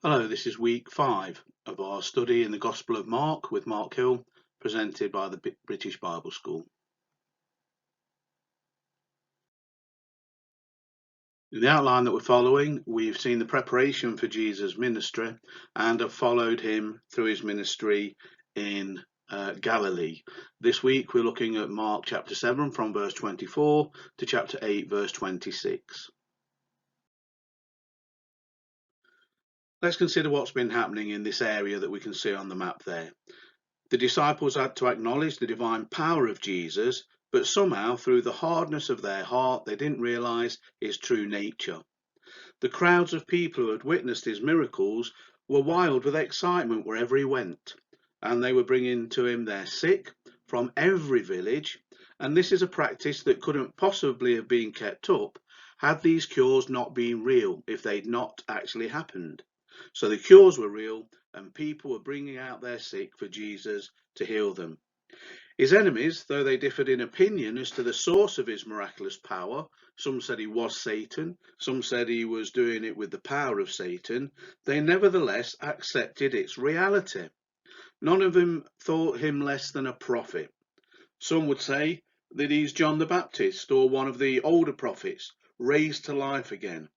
Hello, this is week 5 of our study in the Gospel of Mark with Mark Hill, presented by the British Bible School. In the outline that we're following, we've seen the preparation for Jesus' ministry and have followed him through his ministry in Galilee. This week we're looking at Mark chapter 7 from verse 24 to chapter 8 verse 26. Let's consider what's been happening in this area that we can see on the map there. The disciples had to acknowledge the divine power of Jesus, but somehow through the hardness of their heart they didn't realize his true nature. The crowds of people who had witnessed his miracles were wild with excitement wherever he went, and they were bringing to him their sick from every village, and this is a practice that couldn't possibly have been kept up had these cures not been real, if they'd not actually happened. So the cures were real, and people were bringing out their sick for Jesus to heal them. His enemies, though they differed in opinion as to the source of his miraculous power, some said he was Satan, some said he was doing it with the power of Satan, they nevertheless accepted its reality. None of them thought him less than a prophet. Some would say that he's John the Baptist or one of the older prophets raised to life again,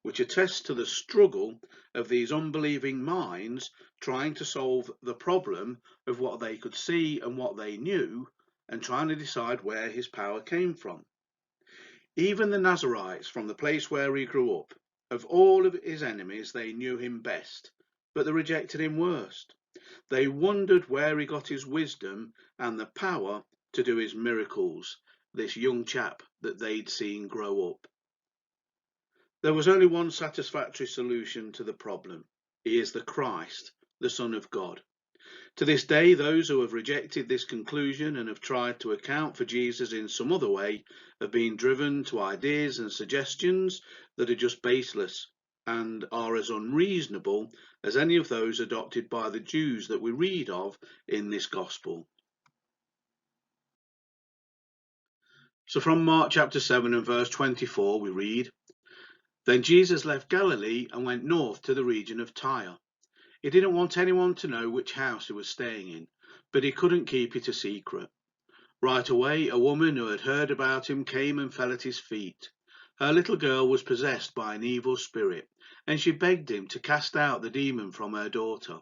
which attests to the struggle of these unbelieving minds trying to solve the problem of what they could see and what they knew, and trying to decide where his power came from. Even the Nazarites, from the place where he grew up, of all of his enemies, they knew him best, but they rejected him worst. They wondered where he got his wisdom and the power to do his miracles, this young chap that they'd seen grow up. There was only one satisfactory solution to the problem. He is the Christ, the Son of God. To this day, those who have rejected this conclusion and have tried to account for Jesus in some other way have been driven to ideas and suggestions that are just baseless and are as unreasonable as any of those adopted by the Jews that we read of in this gospel. So from Mark chapter 7 and verse 24 we read, "Then Jesus left Galilee and went north to the region of Tyre. He didn't want anyone to know which house he was staying in, but he couldn't keep it a secret. Right away, a woman who had heard about him came and fell at his feet. Her little girl was possessed by an evil spirit, and she begged him to cast out the demon from her daughter.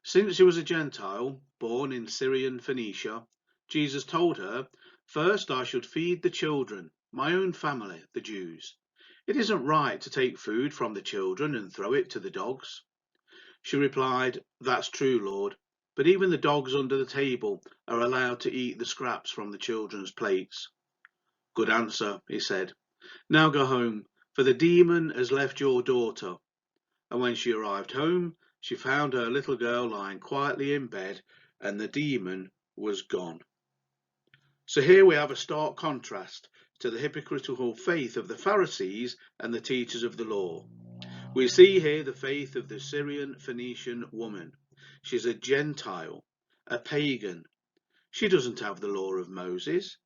Since she was a Gentile, born in Syrian Phoenicia, Jesus told her, 'First I should feed the children, my own family, the Jews. It isn't right to take food from the children and throw it to the dogs.' She replied, 'That's true, Lord, but even the dogs under the table are allowed to eat the scraps from the children's plates.' 'Good answer,' he said. 'Now go home, for the demon has left your daughter.' And when she arrived home, she found her little girl lying quietly in bed, and the demon was gone." So here we have a stark contrast to the hypocritical faith of the Pharisees and the teachers of the law. We see here the faith of the Syrian Phoenician woman. She's a Gentile, a pagan. She doesn't have the law of Moses.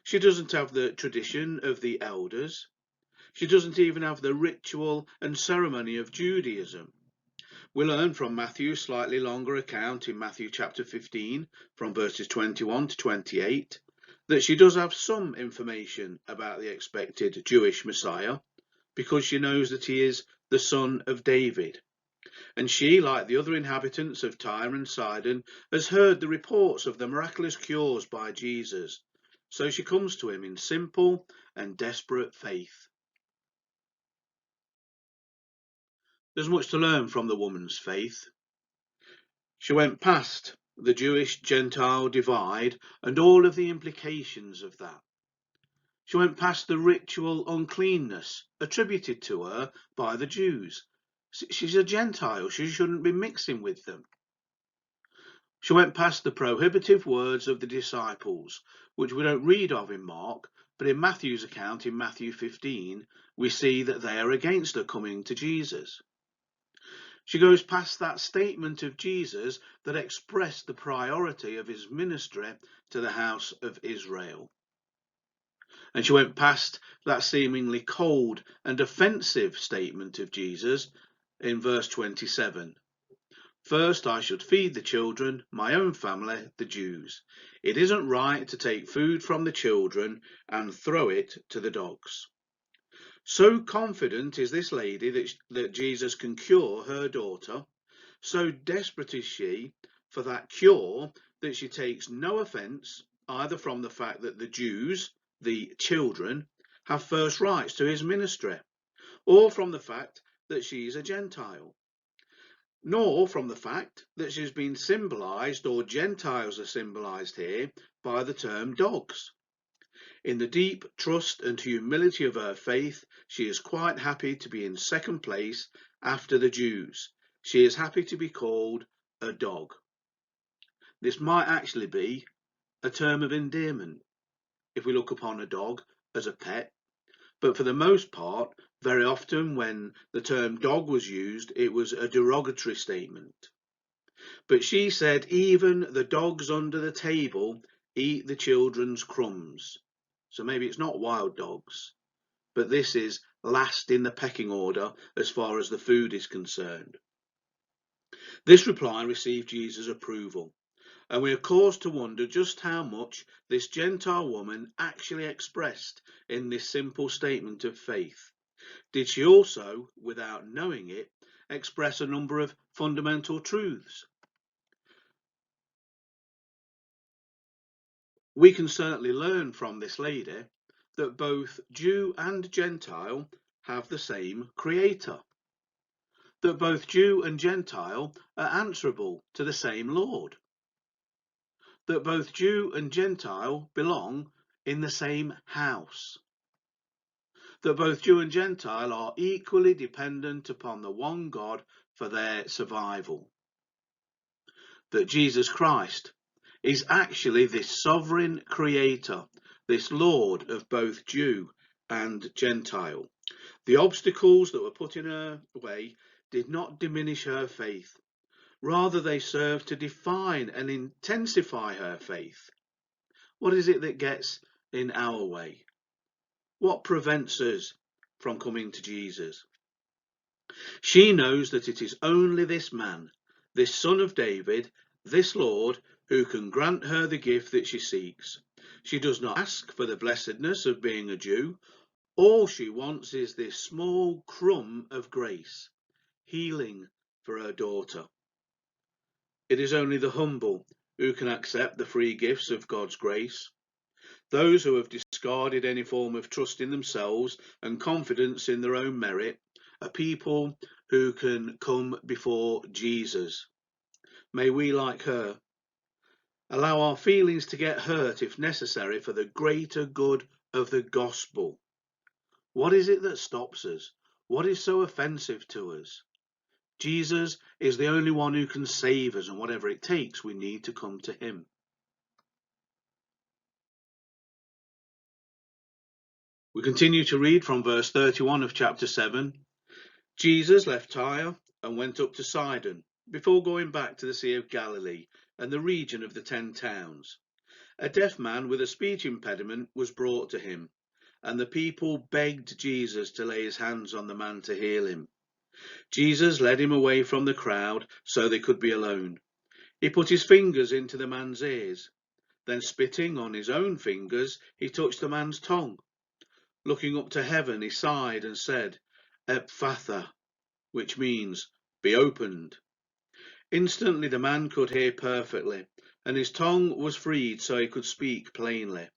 She doesn't have the tradition of the elders. She doesn't even have the ritual and ceremony of Judaism. We learn from Matthew's slightly longer account in Matthew chapter 15, from verses 21 to 28, that she does have some information about the expected Jewish Messiah, because she knows that he is the son of David. And she, like the other inhabitants of Tyre and Sidon, has heard the reports of the miraculous cures by Jesus. So she comes to him in simple and desperate faith. There's much to learn from the woman's faith. She went past the Jewish-Gentile divide and all of the implications of that. She went past the ritual uncleanness attributed to her by the Jews. She's a Gentile, she shouldn't be mixing with them. She went past the prohibitive words of the disciples, which we don't read of in Mark, but in Matthew's account in Matthew 15, we see that they are against her coming to Jesus. She goes past that statement of Jesus that expressed the priority of his ministry to the house of Israel. And she went past that seemingly cold and offensive statement of Jesus in verse 27. First I should feed the children, my own family, the Jews. It isn't right to take food from the children and throw it to the dogs. So confident is this lady that Jesus can cure her daughter. So desperate is she for that cure that she takes no offence either from the fact that the Jews, the children, have first rights to his ministry, or from the fact that she is a Gentile, nor from the fact that she's been symbolised, or Gentiles are symbolised here, by the term dogs. In the deep trust and humility of her faith, she is quite happy to be in second place after the Jews. She is happy to be called a dog. This might actually be a term of endearment if we look upon a dog as a pet, but for the most part, very often when the term dog was used, it was a derogatory statement. But she said, even the dogs under the table eat the children's crumbs. So maybe it's not wild dogs, but this is last in the pecking order as far as the food is concerned. This reply received Jesus' approval, and we are caused to wonder just how much this Gentile woman actually expressed in this simple statement of faith. Did she also, without knowing it, express a number of fundamental truths? We can certainly learn from this lady that both Jew and Gentile have the same Creator, that both Jew and Gentile are answerable to the same Lord, that both Jew and Gentile belong in the same house, that both Jew and Gentile are equally dependent upon the one God for their survival, that Jesus Christ is actually this sovereign creator, this Lord of both Jew and Gentile. The obstacles that were put in her way did not diminish her faith. Rather, they served to define and intensify her faith. What is it that gets in our way? What prevents us from coming to Jesus? She knows that it is only this man, this son of David, this Lord, who can grant her the gift that she seeks. She does not ask for the blessedness of being a Jew. All she wants is this small crumb of grace, healing for her daughter. It is only the humble who can accept the free gifts of God's grace. Those who have discarded any form of trust in themselves and confidence in their own merit are people who can come before Jesus. May we, like her, allow our feelings to get hurt if necessary for the greater good of the gospel. What is it that stops us? What is so offensive to us? Jesus is the only one who can save us, and whatever it takes, we need to come to him. We continue to read from verse 31 of chapter 7. Jesus left Tyre and went up to Sidon, before going back to the Sea of Galilee and the region of the 10 towns. A deaf man with a speech impediment was brought to him, and the people begged Jesus to lay his hands on the man to heal him. Jesus led him away from the crowd so they could be alone. He put his fingers into the man's ears. Then, spitting on his own fingers, he touched the man's tongue. Looking up to heaven, he sighed and said, "Ephphatha," which means, "be opened." Instantly the man could hear perfectly, and his tongue was freed so he could speak plainly.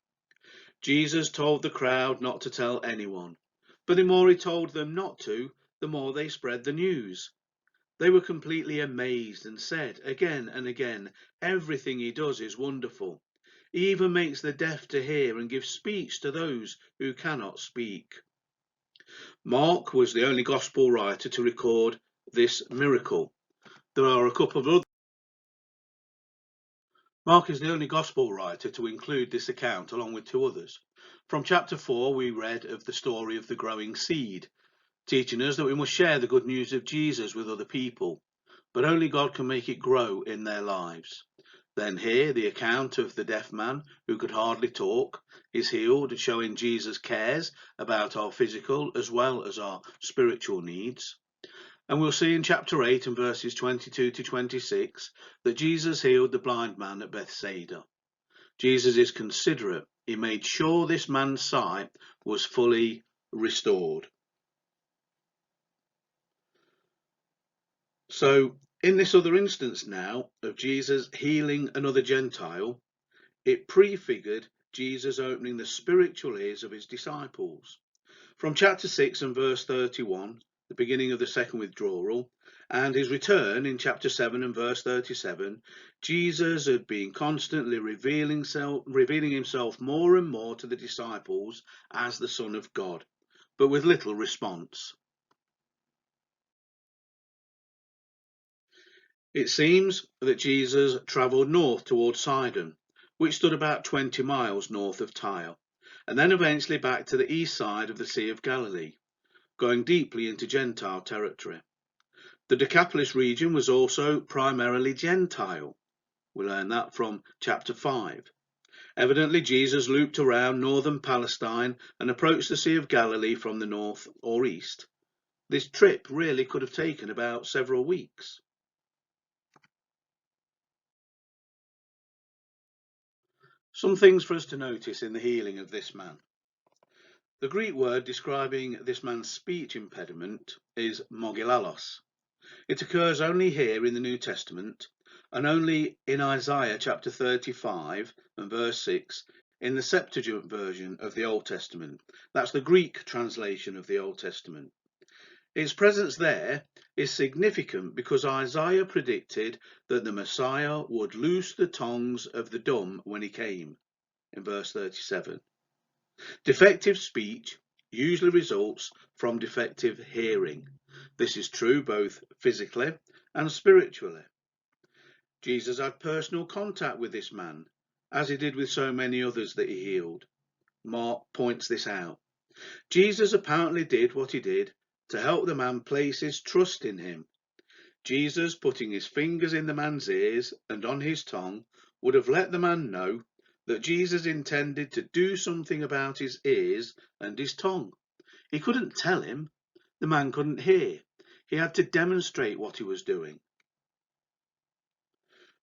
Jesus told the crowd not to tell anyone, but the more he told them not to, the more they spread the news. They were completely amazed and said again and again, "Everything he does is wonderful. He even makes the deaf to hear and gives speech to those who cannot speak." Mark was the only gospel writer to record this miracle. There are a couple of other. Mark is the only gospel writer to include this account along with two others. From chapter 4 we read of the story of the growing seed, teaching us that we must share the good news of Jesus with other people, but only God can make it grow in their lives. Then here the account of the deaf man who could hardly talk is healed, showing Jesus cares about our physical as well as our spiritual needs. And we'll see in chapter 8 and verses 22 to 26 that Jesus healed the blind man at Bethsaida. Jesus is considerate. He made sure this man's sight was fully restored. So in this other instance now of Jesus healing another Gentile, it prefigured Jesus opening the spiritual ears of his disciples. From chapter 6 and verse 31, the beginning of the second withdrawal, and his return in chapter 7 and verse 37, Jesus had been constantly revealing himself more and more to the disciples as the Son of God, but with little response. It seems that Jesus travelled north towards Sidon, which stood about 20 miles north of Tyre, and then eventually back to the east side of the Sea of Galilee, going deeply into Gentile territory. The Decapolis region was also primarily Gentile. We learn that from chapter 5. Evidently, Jesus looped around northern Palestine and approached the Sea of Galilee from the north or east. This trip really could have taken about several weeks. Some things for us to notice in the healing of this man. The Greek word describing this man's speech impediment is mogilalos. It occurs only here in the New Testament and only in Isaiah chapter 35 and verse 6 in the Septuagint version of the Old Testament. That's the Greek translation of the Old Testament. Its presence there is significant because Isaiah predicted that the Messiah would loose the tongues of the dumb when he came, in verse 37. Defective speech usually results from defective hearing. This is true both physically and spiritually. Jesus had personal contact with this man, as he did with so many others that he healed. Mark points this out. Jesus apparently did what he did to help the man place his trust in him. Jesus putting his fingers in the man's ears and on his tongue would have let the man know that Jesus intended to do something about his ears and his tongue. He couldn't tell him. The man couldn't hear. He had to demonstrate what he was doing.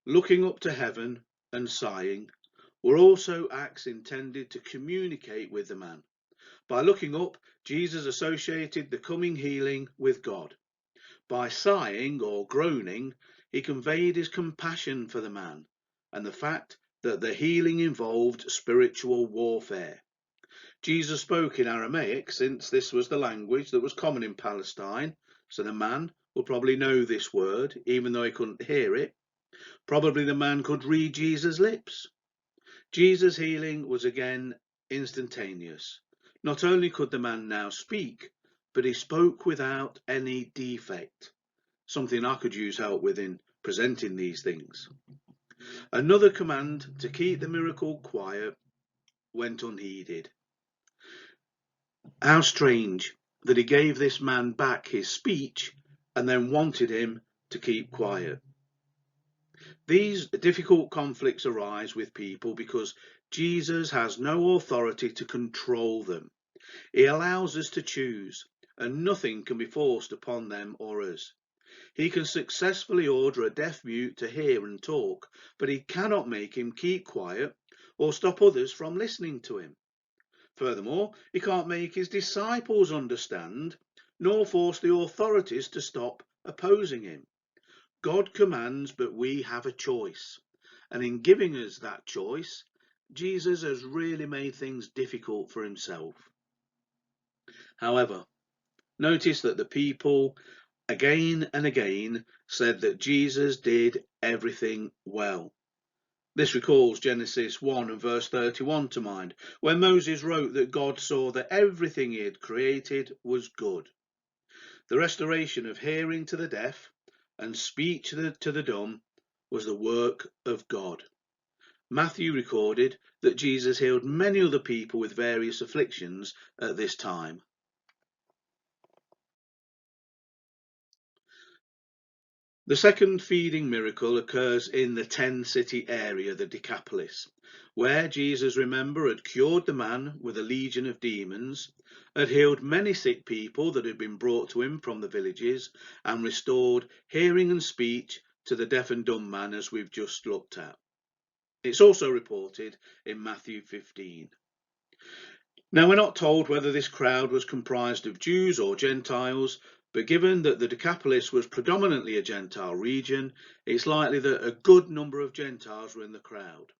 Looking up to heaven and sighing were also acts intended to communicate with the man. By looking up, Jesus associated the coming healing with God. By sighing or groaning, he conveyed his compassion for the man and the fact that the healing involved spiritual warfare. Jesus spoke in Aramaic, since this was the language that was common in Palestine, so the man would probably know this word, even though he couldn't hear it. Probably the man could read Jesus' lips. Jesus' healing was again instantaneous. Not only could the man now speak, but he spoke without any defect, something I could use help with in presenting these things. Another command to keep the miracle quiet went unheeded. How strange that he gave this man back his speech and then wanted him to keep quiet. These difficult conflicts arise with people because Jesus has no authority to control them. He allows us to choose, and nothing can be forced upon them or us. He can successfully order a deaf mute to hear and talk, but he cannot make him keep quiet or stop others from listening to him. Furthermore, he can't make his disciples understand, nor force the authorities to stop opposing him. God commands, but we have a choice. And in giving us that choice, Jesus has really made things difficult for himself. However, notice that the people again and again said that Jesus did everything well. This recalls Genesis 1 and verse 31 to mind, where Moses wrote that God saw that everything he had created was good. The restoration of hearing to the deaf and speech to the dumb was the work of God. Matthew recorded that Jesus healed many other people with various afflictions at this time. The second feeding miracle occurs in the 10-city area, the Decapolis, where Jesus, remember, had cured the man with a legion of demons, had healed many sick people that had been brought to him from the villages, and restored hearing and speech to the deaf and dumb man, as we've just looked at. It's also reported in Matthew 15. Now, we're not told whether this crowd was comprised of Jews or Gentiles, but given that the Decapolis was predominantly a Gentile region, it's likely that a good number of Gentiles were in the crowd.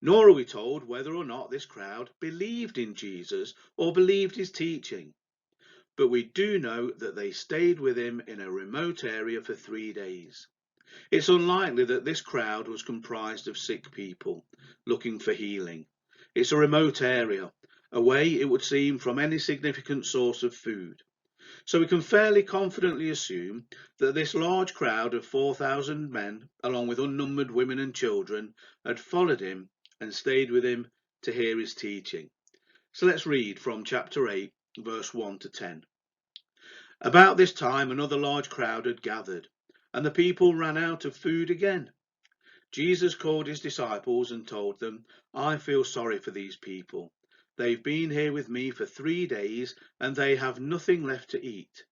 Nor are we told whether or not this crowd believed in Jesus or believed his teaching, but we do know that they stayed with him in a remote area for 3 days. It's unlikely that this crowd was comprised of sick people looking for healing. It's a remote area, away, it would seem, from any significant source of food. So we can fairly confidently assume that this large crowd of 4,000 men, along with unnumbered women and children, had followed him and stayed with him to hear his teaching. So let's read from chapter 8, verse 1 to 10. About this time another large crowd had gathered, and the people ran out of food again. Jesus called his disciples and told them, I feel sorry for these people. They've been here with me for 3 days and they have nothing left to eat.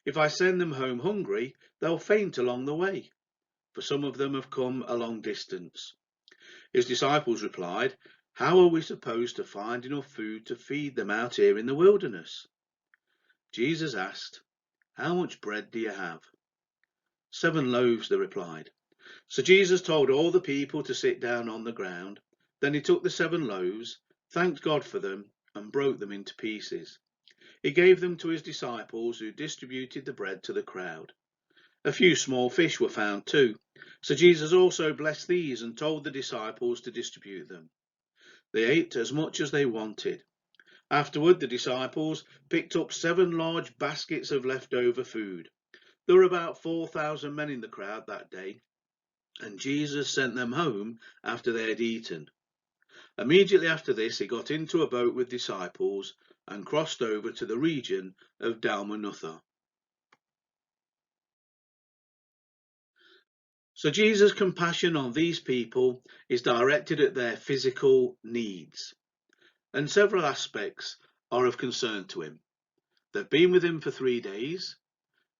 If I send them home hungry, they'll faint along the way, for some of them have come a long distance. His disciples replied, How are we supposed to find enough food to feed them out here in the wilderness? Jesus asked, How much bread do you have? 7 loaves, they replied. So Jesus told all the people to sit down on the ground. Then he took the 7 loaves, thanked God for them, and broke them into pieces. He gave them to his disciples, who distributed the bread to the crowd. A few small fish were found too. So Jesus also blessed these and told the disciples to distribute them. They ate as much as they wanted. Afterward, the disciples picked up 7 large baskets of leftover food. There were about 4,000 men in the crowd that day, and Jesus sent them home after they had eaten. Immediately after this, he got into a boat with disciples and crossed over to the region of Dalmanutha. So Jesus' compassion on these people is directed at their physical needs, and several aspects are of concern to him. They've been with him for 3 days,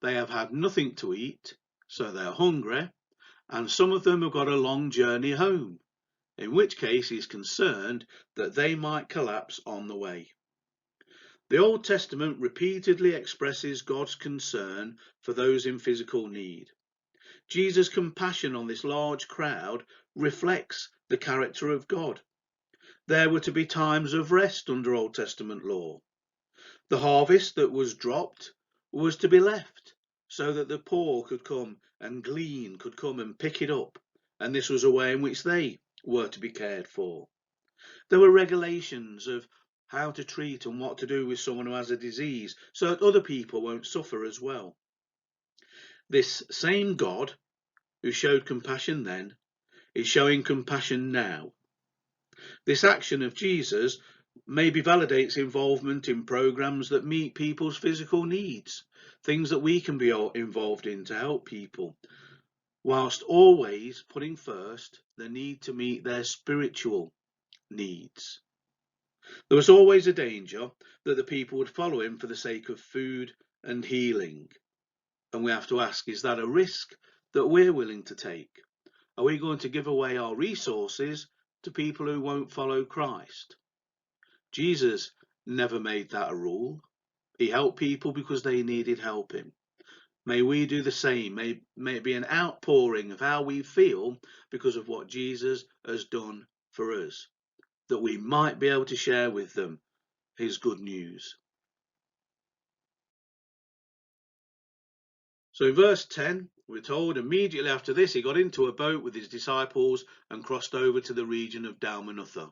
they have had nothing to eat, so they're hungry, and some of them have got a long journey home, in which case he's concerned that they might collapse on the way. The Old Testament repeatedly expresses God's concern for those in physical need. Jesus' compassion on this large crowd reflects the character of God. There were to be times of rest under Old Testament law. The harvest that was dropped was to be left so that the poor could come and glean, could come and pick it up, and this was a way in which they were to be cared for. There were regulations of how to treat and what to do with someone who has a disease so that other people won't suffer as well. This same God who showed compassion then is showing compassion now. This action of Jesus maybe validates involvement in programs that meet people's physical needs, things that we can be involved in to help people, whilst always putting first the need to meet their spiritual needs. There was always a danger that the people would follow him for the sake of food and healing. And we have to ask, is that a risk that we're willing to take? Are we going to give away our resources to people who won't follow Christ? Jesus never made that a rule. He helped people because they needed helping. May we do the same. May it be an outpouring of how we feel because of what Jesus has done for us, that we might be able to share with them his good news. So in verse 10, we're told immediately after this, he got into a boat with his disciples and crossed over to the region of Dalmanutha.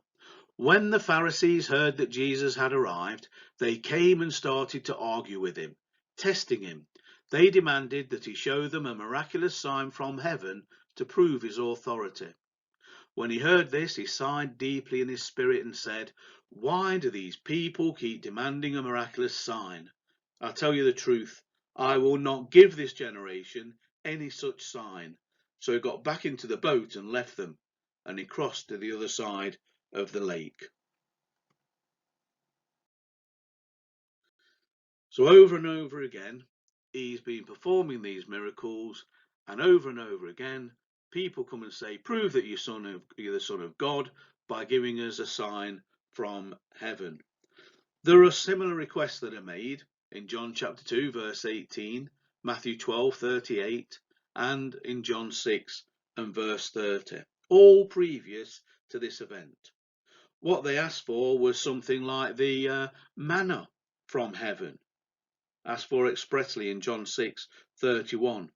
When the Pharisees heard that Jesus had arrived, they came and started to argue with him, testing him. They demanded that he show them a miraculous sign from heaven to prove his authority. When he heard this, he sighed deeply in his spirit and said, Why do these people keep demanding a miraculous sign? I'll tell you the truth, I will not give this generation any such sign. So he got back into the boat and left them, and he crossed to the other side of the lake. So over and over again, he's been performing these miracles, and over again, people come and say, prove that you're the Son of God by giving us a sign from heaven. There are similar requests that are made in John chapter 2, verse 18, Matthew 12:38, and in John 6 and verse 30, all previous to this event. What they asked for was something like the manna from heaven, asked for expressly in John 6:31.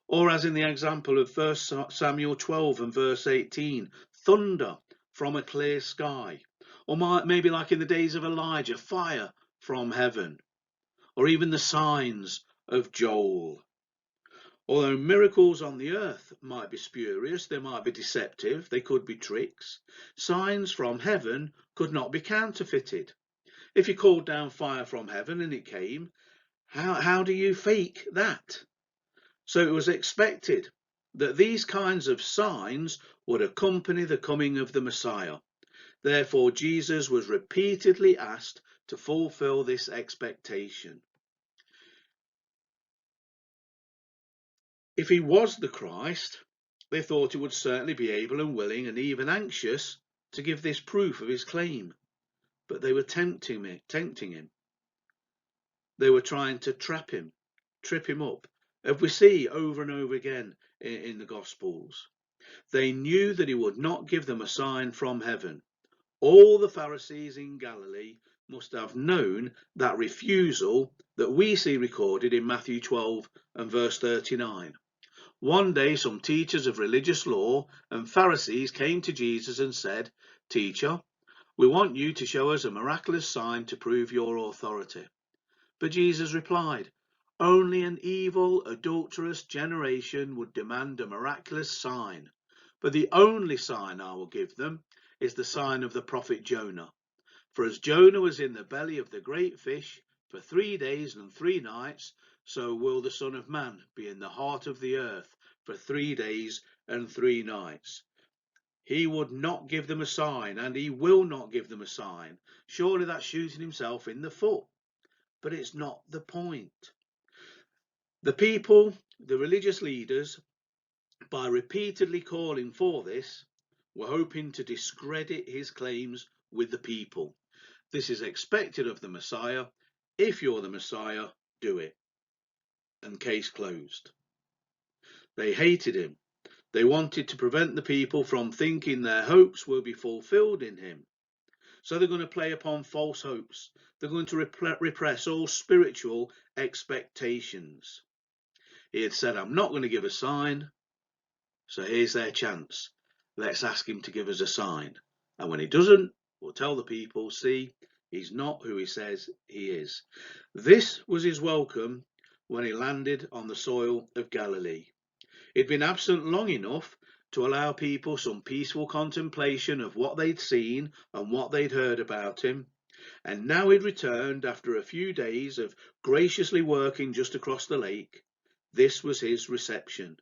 Or as in the example of 1 Samuel 12 and verse 18, thunder from a clear sky. Or maybe like in the days of Elijah, fire from heaven. Or even the signs of Joel. Although miracles on the earth might be spurious, they might be deceptive, they could be tricks, signs from heaven could not be counterfeited. If you called down fire from heaven and it came, how do you fake that? So it was expected that these kinds of signs would accompany the coming of the Messiah. Therefore, Jesus was repeatedly asked to fulfill this expectation. If he was the Christ, they thought he would certainly be able and willing and even anxious to give this proof of his claim. But they were tempting him. They were trying to trap him, trip him up, as we see over and over again in the Gospels. They knew that he would not give them a sign from heaven. All the Pharisees in Galilee must have known that refusal that we see recorded in Matthew 12 and verse 39. One day some teachers of religious law and Pharisees came to Jesus and said, "Teacher, we want you to show us a miraculous sign to prove your authority." But Jesus replied, "Only an evil, adulterous generation would demand a miraculous sign. But the only sign I will give them is the sign of the prophet Jonah. For as Jonah was in the belly of the great fish for 3 days and 3 nights, so will the Son of Man be in the heart of the earth for 3 days and 3 nights. He would not give them a sign, and he will not give them a sign." Surely that's shooting himself in the foot. But it's not the point. The people, the religious leaders, by repeatedly calling for this, were hoping to discredit his claims with the people. This is expected of the Messiah. If you're the Messiah, do it. And case closed. They hated him. They wanted to prevent the people from thinking their hopes will be fulfilled in him. So they're going to play upon false hopes. They're going to repress all spiritual expectations. He had said, "I'm not going to give a sign." So here's their chance. Let's ask him to give us a sign. And when he doesn't, we'll tell the people, see, he's not who he says he is. This was his welcome when he landed on the soil of Galilee. He'd been absent long enough to allow people some peaceful contemplation of what they'd seen and what they'd heard about him. And now he'd returned after a few days of graciously working just across the lake. This was his reception.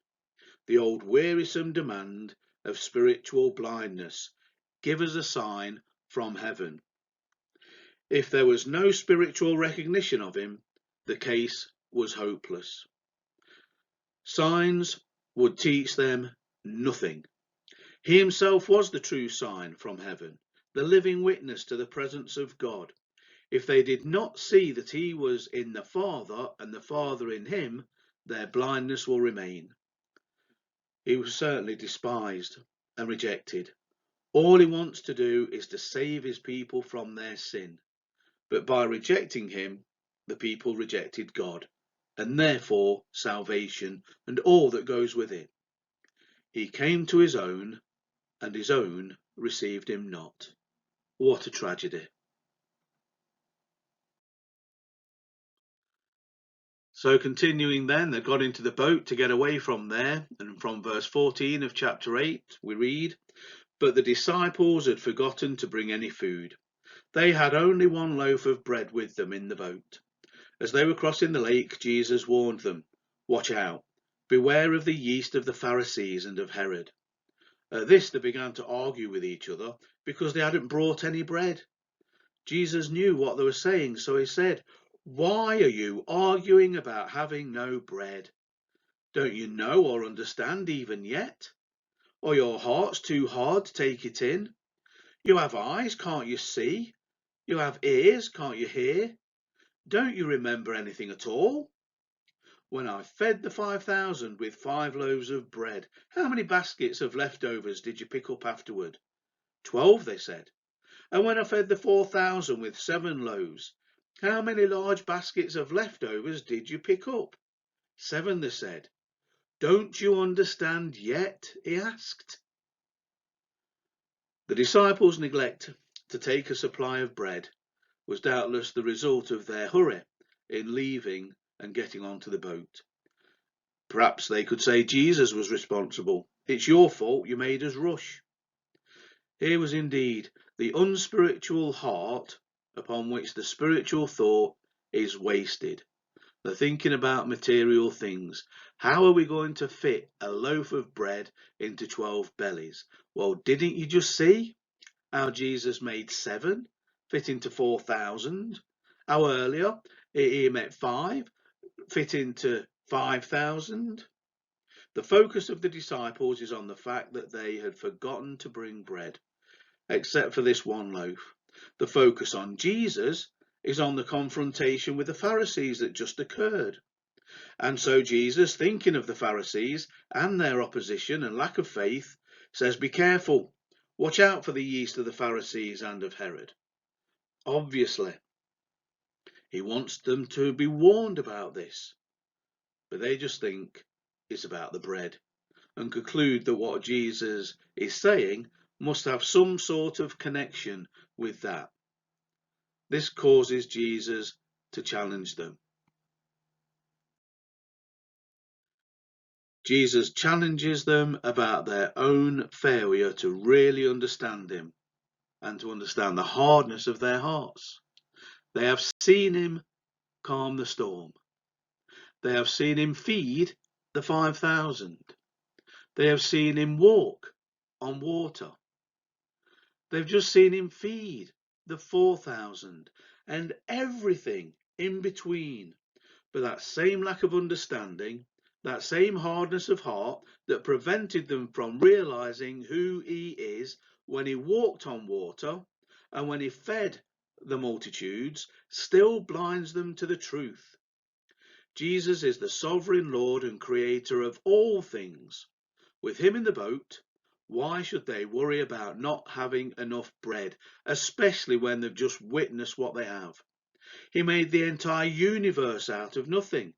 The old wearisome demand of spiritual blindness. Give us a sign from heaven. If there was no spiritual recognition of him, the case was hopeless. Signs would teach them nothing. He himself was the true sign from heaven, the living witness to the presence of God. If they did not see that he was in the Father and the Father in him, their blindness will remain. He was certainly despised and rejected. All he wants to do is to save his people from their sin. But by rejecting him, the people rejected God, and therefore salvation and all that goes with it. He came to his own, and his own received him not. What a tragedy. So continuing then, they got into the boat to get away from there, and from verse 14 of chapter 8 we read, "But the disciples had forgotten to bring any food. They had only 1 loaf of bread with them in the boat. As they were crossing the lake, Jesus warned them, 'Watch out, Beware of the yeast of the Pharisees and of Herod. At this they began to argue with each other because they hadn't brought any bread. Jesus knew what they were saying, so he said, "Why are you arguing about having no bread? Don't you know or understand even yet? Are your hearts too hard to take it in? You have eyes, can't you see? You have ears, can't you hear? Don't you remember anything at all? When I fed the 5,000 with 5 loaves of bread, how many baskets of leftovers did you pick up afterward? 12, they said. And when I fed the 4,000 with 7 loaves, how many large baskets of leftovers did you pick up? 7, they said. Don't you understand yet? He asked. The disciples' neglect to take a supply of bread was doubtless the result of their hurry in leaving and getting onto the boat. Perhaps they could say Jesus was responsible. It's your fault, you made us rush. Here was indeed the unspiritual heart upon which the spiritual thought is wasted. The thinking about material things. How are we going to fit a loaf of bread into 12 bellies? Well, didn't you just see how Jesus made 7 fit into 4,000? How earlier he made 5 fit into 5,000? The focus of the disciples is on the fact that they had forgotten to bring bread, except for this 1 loaf. The focus on Jesus is on the confrontation with the Pharisees that just occurred. And so Jesus, thinking of the Pharisees and their opposition and lack of faith, says, be careful, watch out for the yeast of the Pharisees and of Herod. Obviously, he wants them to be warned about this, but they just think it's about the bread and conclude that what Jesus is saying must have some sort of connection with that. This causes Jesus to challenge them. Jesus challenges them about their own failure to really understand him and to understand the hardness of their hearts. They have seen him calm the storm. They have seen him feed the 5,000. They have seen him walk on water. They've just seen him feed the 4,000 and everything in between. But that same lack of understanding, that same hardness of heart that prevented them from realizing who he is when he walked on water and when he fed the multitudes, still blinds them to the truth. Jesus is the sovereign Lord and creator of all things. With him in the boat, why should they worry about not having enough bread, especially when they've just witnessed what they have? He made the entire universe out of nothing.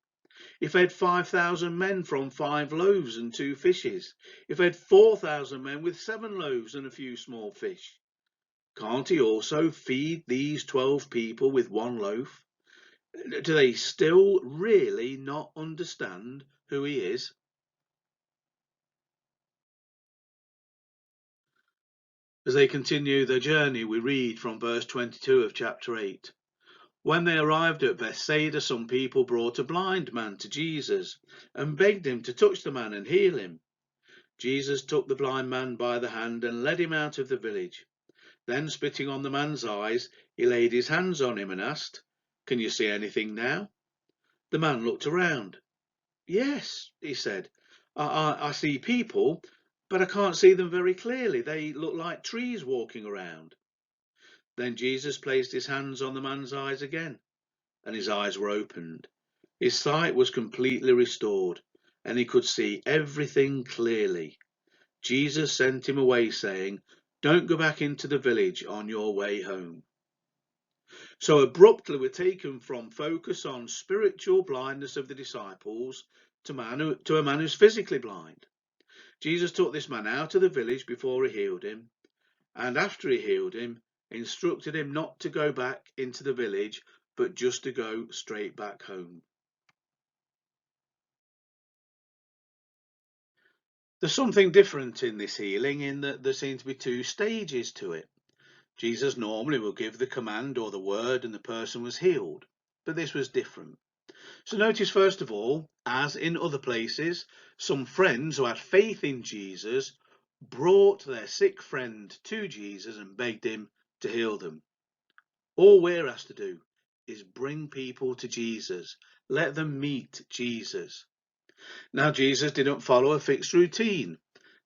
He fed 5,000 men from 5 loaves and 2 fishes. He fed 4,000 men with 7 loaves and a few small fish. Can't he also feed these 12 people with 1 loaf? Do they still really not understand who he is? As they continue their journey, we read from verse 22 of chapter 8. When they arrived at Bethsaida, some people brought a blind man to Jesus and begged him to touch the man and heal him. Jesus took the blind man by the hand and led him out of the village. Then, spitting on the man's eyes, he laid his hands on him and asked, "Can you see anything now?" The man looked around. "Yes," he said, I see people, but I can't see them very clearly. They look like trees walking around." Then Jesus placed his hands on the man's eyes again, and his eyes were opened. His sight was completely restored, and he could see everything clearly. Jesus sent him away, saying, "Don't go back into the village on your way home." So abruptly we're taken from focus on spiritual blindness of the disciples to a man who's physically blind. Jesus took this man out of the village before he healed him, and after he healed him, instructed him not to go back into the village, but just to go straight back home. There's something different in this healing in that there seem to be 2 stages to it. Jesus normally will give the command or the word and the person was healed, but this was different. So notice first of all, as in other places, some friends who had faith in Jesus brought their sick friend to Jesus and begged him to heal them. All we're asked to do is bring people to Jesus. Let them meet Jesus. Now, Jesus didn't follow a fixed routine.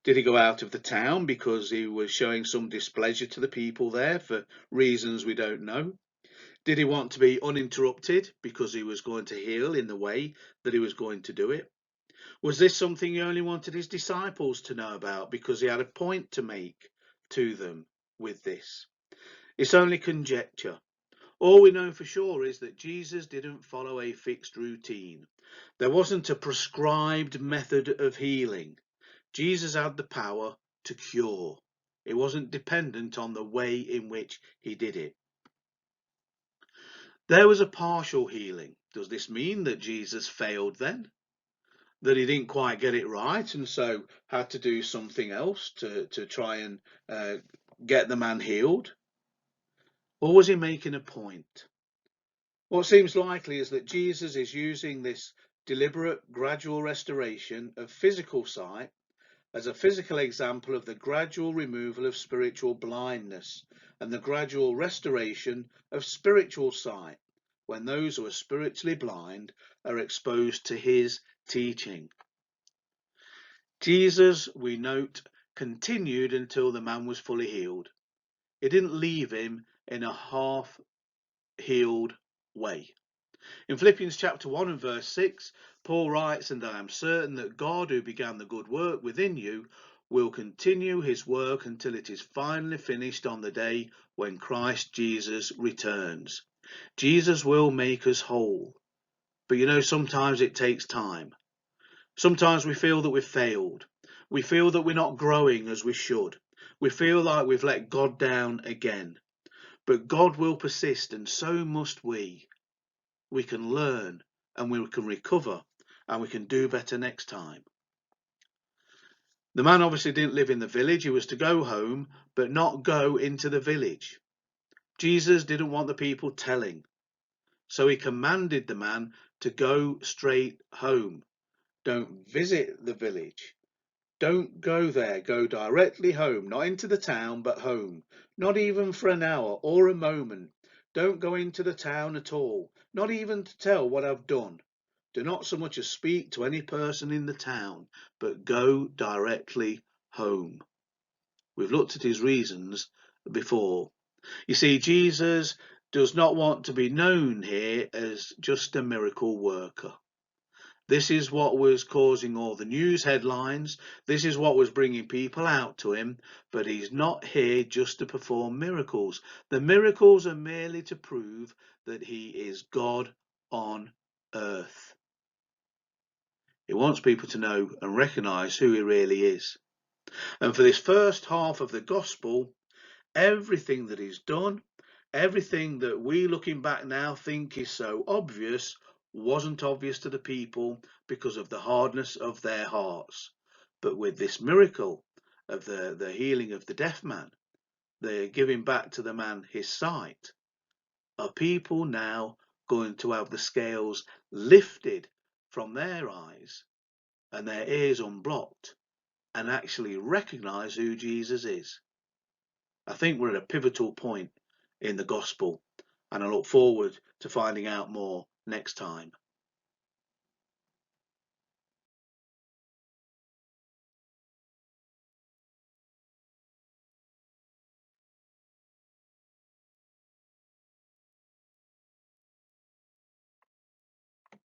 Did he go out of the town because he was showing some displeasure to the people there for reasons we don't know? Did he want to be uninterrupted because he was going to heal in the way that he was going to do it? Was this something he only wanted his disciples to know about because he had a point to make to them with this? It's only conjecture. All we know for sure is that Jesus didn't follow a fixed routine. There wasn't a prescribed method of healing. Jesus had the power to cure. It wasn't dependent on the way in which he did it. There was a partial healing. Does this mean that Jesus failed then? That he didn't quite get it right and so had to do something else to try and uh, get the man healed? Or was he making a point? What seems likely is that Jesus is using this deliberate, gradual restoration of physical sight as a physical example of the gradual removal of spiritual blindness and the gradual restoration of spiritual sight when those who are spiritually blind are exposed to his teaching. Jesus, we note, continued until the man was fully healed. He didn't leave him in a half-healed way. In Philippians chapter 1 and verse 6, Paul writes, "And I am certain that God, who began the good work within you, will continue his work until it is finally finished on the day when Christ Jesus returns." Jesus will make us whole. But you know, sometimes it takes time. Sometimes we feel that we've failed. We feel that we're not growing as we should. We feel like we've let God down again. But God will persist, and so must we. We can learn and we can recover and we can do better next time. The man obviously didn't live in the village. He was to go home, but not go into the village. Jesus didn't want the people telling. So he commanded the man to go straight home. Don't visit the village. Don't go there. Go directly home, not into the town, but home. Not even for an hour or a moment. Don't go into the town at all, not even to tell what I've done. Do not so much as speak to any person in the town, but go directly home. We've looked at his reasons before. You see, Jesus does not want to be known here as just a miracle worker. This is what was causing all the news headlines. This is what was bringing people out to him. But he's not here just to perform miracles. The miracles are merely to prove that he is God on earth. He wants people to know and recognize who he really is. And for this first half of the gospel, everything that he's done, everything that we looking back now think is so obvious, wasn't obvious to the people because of the hardness of their hearts. But with this miracle of the healing of the deaf man, the giving back to the man his sight, are people now going to have the scales lifted from their eyes and their ears unblocked and actually recognize who Jesus is? I think we're at a pivotal point in the gospel, and I look forward to finding out more next time.